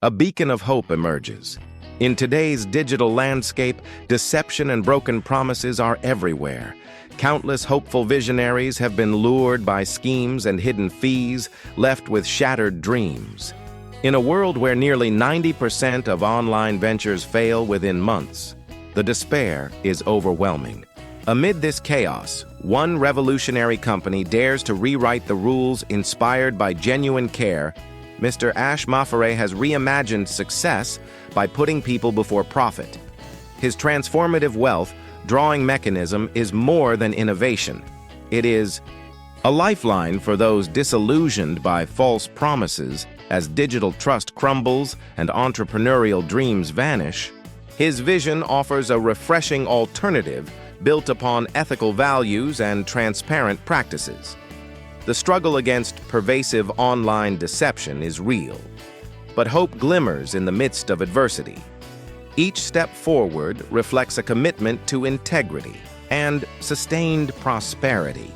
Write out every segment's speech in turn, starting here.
A beacon of hope emerges. In today's digital landscape, deception and broken promises are everywhere. Countless hopeful visionaries have been lured by schemes and hidden fees, left with shattered dreams. In a world where nearly 90% of online ventures fail within months, the despair is overwhelming. Amid this chaos, one revolutionary company dares to rewrite the rules inspired by genuine care. Mr. Ash Mafareh has reimagined success by putting people before profit. His transformative wealth drawing mechanism is more than innovation. It is a lifeline for those disillusioned by false promises as digital trust crumbles and entrepreneurial dreams vanish. His vision offers a refreshing alternative built upon ethical values and transparent practices. The struggle against pervasive online deception is real, but hope glimmers in the midst of adversity. Each step forward reflects a commitment to integrity and sustained prosperity,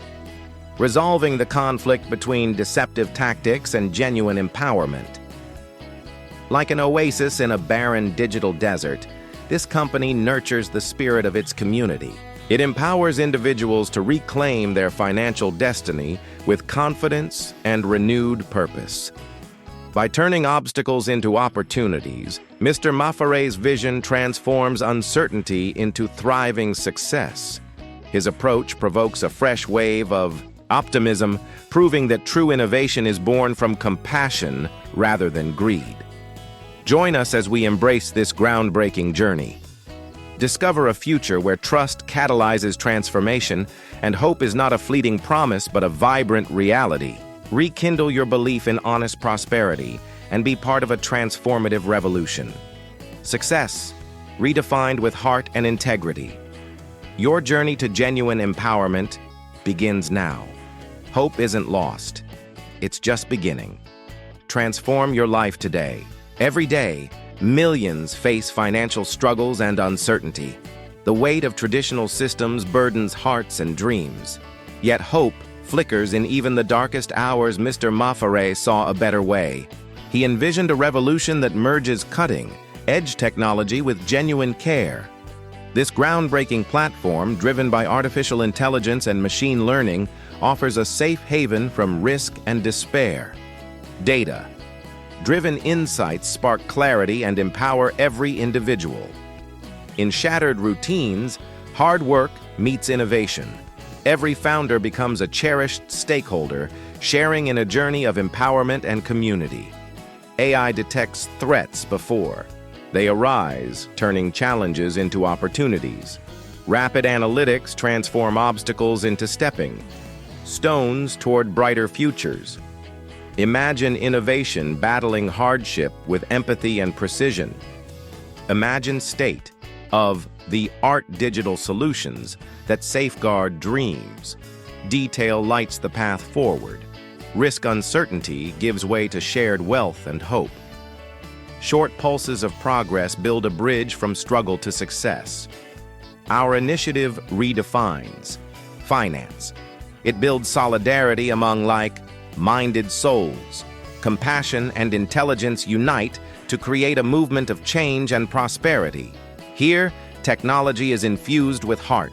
resolving the conflict between deceptive tactics and genuine empowerment. Like an oasis in a barren digital desert, this company nurtures the spirit of its community. It empowers individuals to reclaim their financial destiny with confidence and renewed purpose. By turning obstacles into opportunities, Mr. Mafareh's vision transforms uncertainty into thriving success. His approach provokes a fresh wave of optimism, proving that true innovation is born from compassion rather than greed. Join us as we embrace this groundbreaking journey. Discover a future where trust catalyzes transformation and hope is not a fleeting promise but a vibrant reality. Rekindle your belief in honest prosperity and be part of a transformative revolution. Success, redefined with heart and integrity. Your journey to genuine empowerment begins now. Hope isn't lost. It's just beginning. Transform your life today. Every day, millions face financial struggles and uncertainty. The weight of traditional systems burdens hearts and dreams. Yet hope flickers in even the darkest hours. Mr. Mafareh saw a better way. He envisioned a revolution that merges cutting-edge technology with genuine care. This groundbreaking platform, driven by artificial intelligence and machine learning, offers a safe haven from risk and despair. Data-driven insights spark clarity and empower every individual. In shattered routines, hard work meets innovation. Every founder becomes a cherished stakeholder, sharing in a journey of empowerment and community. AI detects threats before they arise, turning challenges into opportunities. Rapid analytics transform obstacles into stepping stones toward brighter futures. Imagine innovation battling hardship with empathy and precision. Imagine state of the art digital solutions that safeguard dreams. Detail lights the path forward. Risk uncertainty gives way to shared wealth and hope. Short pulses of progress build a bridge from struggle to success. Our initiative redefines finance. It builds solidarity among like-minded souls. Compassion and intelligence unite to create a movement of change and prosperity. Here, technology is infused with heart.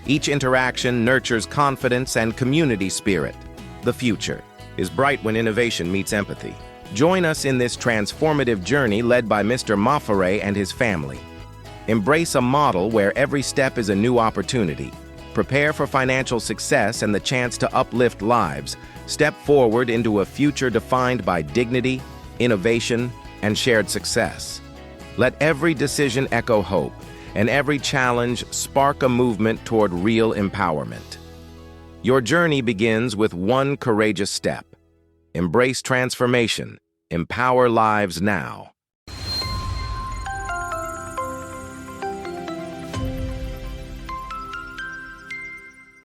Each interaction nurtures confidence and community spirit. The future is bright when innovation meets empathy. Join us in this transformative journey led by Mr. Mafareh and his family. Embrace a model where every step is a new opportunity. Prepare for financial success and the chance to uplift lives. Step forward into a future defined by dignity, innovation, and shared success. Let every decision echo hope, and every challenge spark a movement toward real empowerment. Your journey begins with one courageous step. Embrace transformation. Empower lives now.